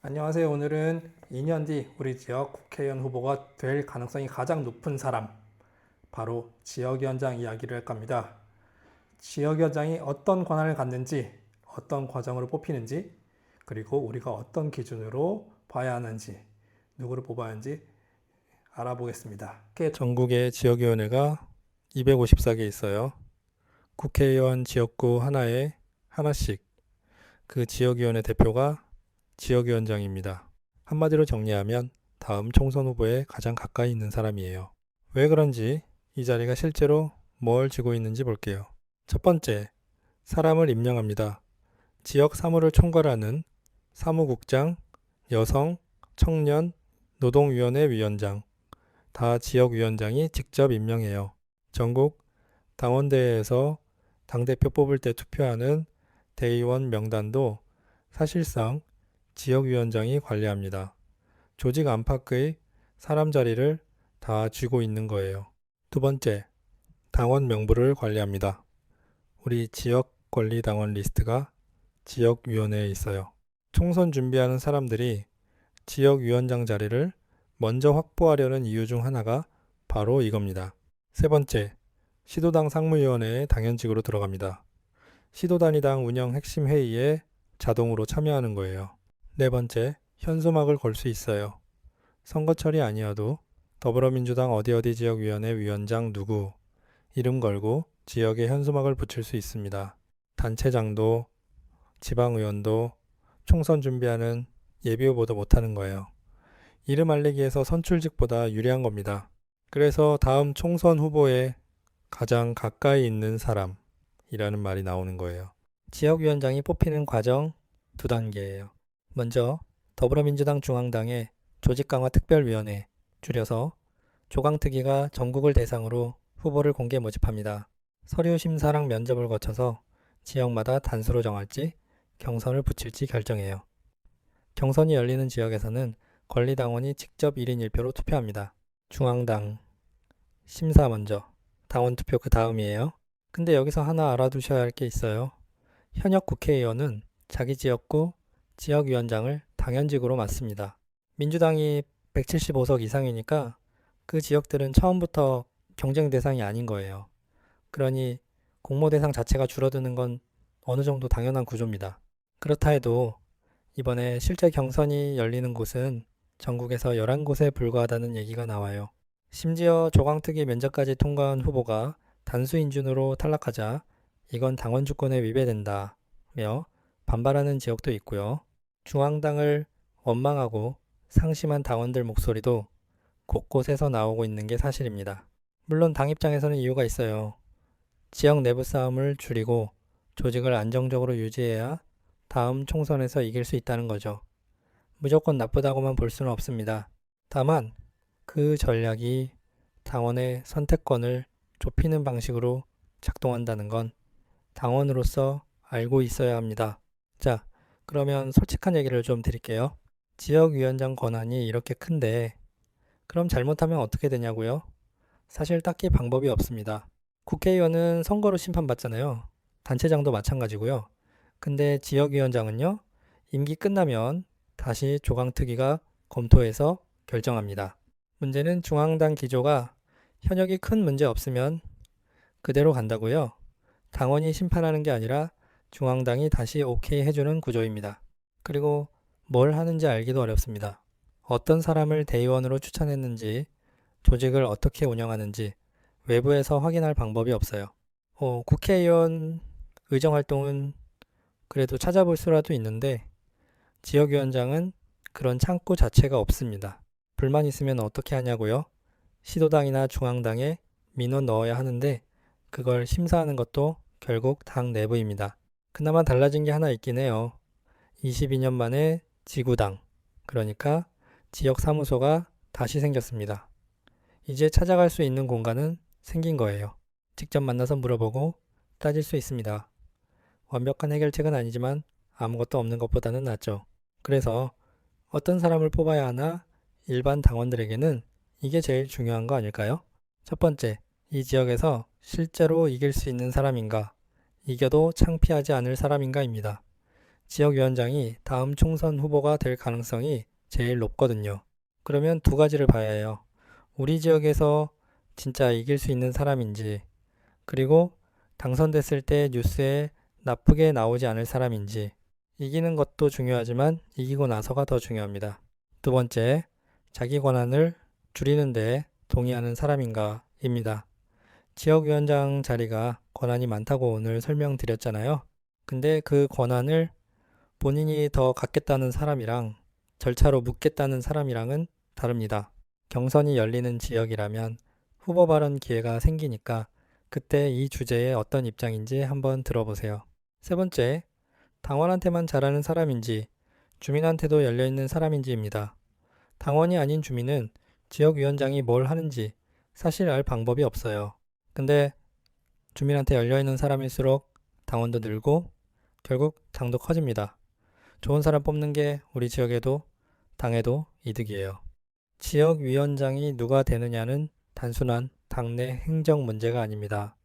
안녕하세요. 오늘은 2년 뒤 우리 지역 국회의원 후보가 될 가능성이 가장 높은 사람, 바로 지역위원장 이야기를 할 겁니다. 지역위원장이 어떤 권한을 갖는지, 어떤 과정으로 뽑히는지, 그리고 우리가 어떤 기준으로 봐야 하는지, 누구를 뽑아야 하는지 알아보겠습니다. 전국에 지역위원회가 254개 있어요. 국회의원 지역구 하나에 하나씩. 그 지역위원회 대표가 지역위원장입니다. 한마디로 정리하면 다음 총선 후보에 가장 가까이 있는 사람이에요. 왜 그런지 이 자리가 실제로 뭘 쥐고 있는지 볼게요. 첫 번째, 사람을 임명합니다. 지역 사무를 총괄하는 사무국장, 여성, 청년, 노동위원회 위원장, 다 지역위원장이 직접 임명해요. 전국 당원대회에서 당대표 뽑을 때 투표하는 대의원 명단도 사실상 지역위원장이 관리합니다. 조직 안팎의 사람 자리를 다 쥐고 있는 거예요. 두 번째, 당원 명부를 관리합니다. 우리 지역권리당원 리스트가 지역위원회에 있어요. 총선 준비하는 사람들이 지역위원장 자리를 먼저 확보하려는 이유 중 하나가 바로 이겁니다. 세 번째, 시도당 상무위원회에 당연직으로 들어갑니다. 시도단위당 운영 핵심 회의에 자동으로 참여하는 거예요. 네 번째, 현수막을 걸 수 있어요. 선거철이 아니어도 더불어민주당 어디 지역위원회 위원장 누구 이름 걸고 지역에 현수막을 붙일 수 있습니다. 단체장도 지방의원도 총선 준비하는 예비후보도 못하는 거예요. 이름 알리기에서 선출직보다 유리한 겁니다. 그래서 다음 총선 후보에 가장 가까이 있는 사람이라는 말이 나오는 거예요. 지역위원장이 뽑히는 과정 두 단계예요. 먼저 더불어민주당 중앙당의 조직강화특별위원회, 줄여서 조강특위가 전국을 대상으로 후보를 공개 모집합니다. 서류 심사랑 면접을 거쳐서 지역마다 단수로 정할지 경선을 붙일지 결정해요. 경선이 열리는 지역에서는 권리당원이 직접 1인 1표로 투표합니다. 중앙당 심사 먼저, 당원 투표 그 다음이에요. 근데 여기서 하나 알아두셔야 할 게 있어요. 현역 국회의원은 자기 지역구 지역위원장을 당연직으로 맡습니다. 민주당이 175석 이상이니까 그 지역들은 처음부터 경쟁 대상이 아닌 거예요. 그러니 공모 대상 자체가 줄어드는 건 어느 정도 당연한 구조입니다. 그렇다 해도 이번에 실제 경선이 열리는 곳은 전국에서 11곳에 불과하다는 얘기가 나와요. 심지어 조강특위 면접까지 통과한 후보가 단수 인준으로 탈락하자 이건 당원 주권에 위배된다며 반발하는 지역도 있고요. 중앙당을 원망하고 상심한 당원들 목소리도 곳곳에서 나오고 있는 게 사실입니다. 물론 당 입장에서는 이유가 있어요. 지역 내부 싸움을 줄이고 조직을 안정적으로 유지해야 다음 총선에서 이길 수 있다는 거죠. 무조건 나쁘다고만 볼 수는 없습니다. 다만 그 전략이 당원의 선택권을 좁히는 방식으로 작동한다는 건 당원으로서 알고 있어야 합니다. 자, 그러면 솔직한 얘기를 좀 드릴게요. 지역위원장 권한이 이렇게 큰데 그럼 잘못하면 어떻게 되냐고요? 사실 딱히 방법이 없습니다. 국회의원은 선거로 심판받잖아요. 단체장도 마찬가지고요. 근데 지역위원장은요, 임기 끝나면 다시 조강특위가 검토해서 결정합니다. 문제는 중앙당 기조가 현역이 큰 문제 없으면 그대로 간다고요. 당원이 심판하는 게 아니라 중앙당이 다시 오케이 해주는 구조입니다. 그리고 뭘 하는지 알기도 어렵습니다. 어떤 사람을 대의원으로 추천했는지, 조직을 어떻게 운영하는지 외부에서 확인할 방법이 없어요. 국회의원 의정활동은 그래도 찾아볼 수라도 있는데 지역위원장은 그런 창구 자체가 없습니다. 불만 있으면 어떻게 하냐고요? 시도당이나 중앙당에 민원 넣어야 하는데 그걸 심사하는 것도 결국 당 내부입니다. 그나마 달라진 게 하나 있긴 해요. 22년 만에 지구당, 그러니까 지역사무소가 다시 생겼습니다. 이제 찾아갈 수 있는 공간은 생긴 거예요. 직접 만나서 물어보고 따질 수 있습니다. 완벽한 해결책은 아니지만 아무것도 없는 것보다는 낫죠. 그래서 어떤 사람을 뽑아야 하나 일반 당원들에게는 이게 제일 중요한 거 아닐까요? 첫 번째, 이 지역에서 실제로 이길 수 있는 사람인가, 이겨도 창피하지 않을 사람인가입니다. 지역위원장이 다음 총선 후보가 될 가능성이 제일 높거든요. 그러면 두 가지를 봐야 해요. 우리 지역에서 진짜 이길 수 있는 사람인지, 그리고 당선됐을 때 뉴스에 나쁘게 나오지 않을 사람인지, 이기는 것도 중요하지만 이기고 나서가 더 중요합니다. 두 번째, 자기 권한을 줄이는 데 동의하는 사람인가입니다. 지역위원장 자리가 권한이 많다고 오늘 설명드렸잖아요. 근데 그 권한을 본인이 더 갖겠다는 사람이랑 절차로 묻겠다는 사람이랑은 다릅니다. 경선이 열리는 지역이라면 후보 발언 기회가 생기니까 그때 이 주제에 어떤 입장인지 한번 들어보세요. 세 번째, 당원한테만 잘하는 사람인지 주민한테도 열려있는 사람인지입니다. 당원이 아닌 주민은 지역위원장이 뭘 하는지 사실 알 방법이 없어요. 근데 주민한테 열려있는 사람일수록 당원도 늘고 결국 당도 커집니다. 좋은 사람 뽑는 게 우리 지역에도 당에도 이득이에요. 지역위원장이 누가 되느냐는 단순한 당내 행정 문제가 아닙니다.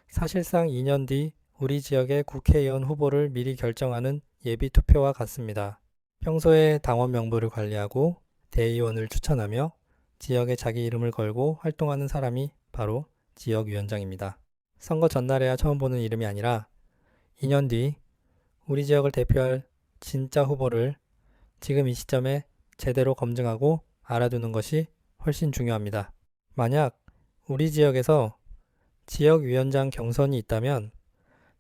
사실상 2년 뒤 우리 지역의 국회의원 후보를 미리 결정하는 예비 투표와 같습니다. 평소에 당원 명부를 관리하고 대의원을 추천하며 지역에 자기 이름을 걸고 활동하는 사람이 바로 지역위원장입니다. 선거 전날에야 처음 보는 이름이 아니라 2년 뒤 우리 지역을 대표할 진짜 후보를 지금 이 시점에 제대로 검증하고 알아두는 것이 훨씬 중요합니다. 만약 우리 지역에서 지역위원장 경선이 있다면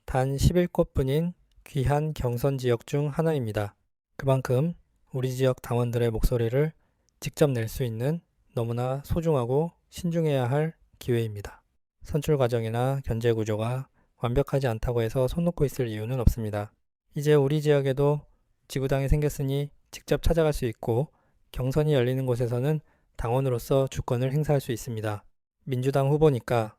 단 11곳뿐인 귀한 경선 지역 중 하나입니다. 그만큼 우리 지역 당원들의 목소리를 직접 낼 수 있는 너무나 소중하고 신중해야 할 기회입니다. 선출 과정이나 견제 구조가 완벽하지 않다고 해서 손 놓고 있을 이유는 없습니다. 이제 우리 지역에도 지구당이 생겼으니 직접 찾아갈 수 있고 경선이 열리는 곳에서는 당원으로서 주권을 행사할 수 있습니다. 민주당 후보니까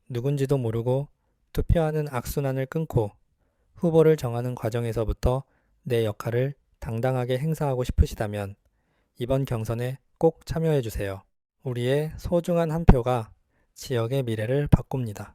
누군지도 모르고 투표하는 악순환을 끊고 후보를 정하는 과정에서부터 내 역할을 당당하게 행사하고 싶으시다면 이번 경선에 꼭 참여해 주세요. 우리의 소중한 한 표가 지역의 미래를 바꿉니다.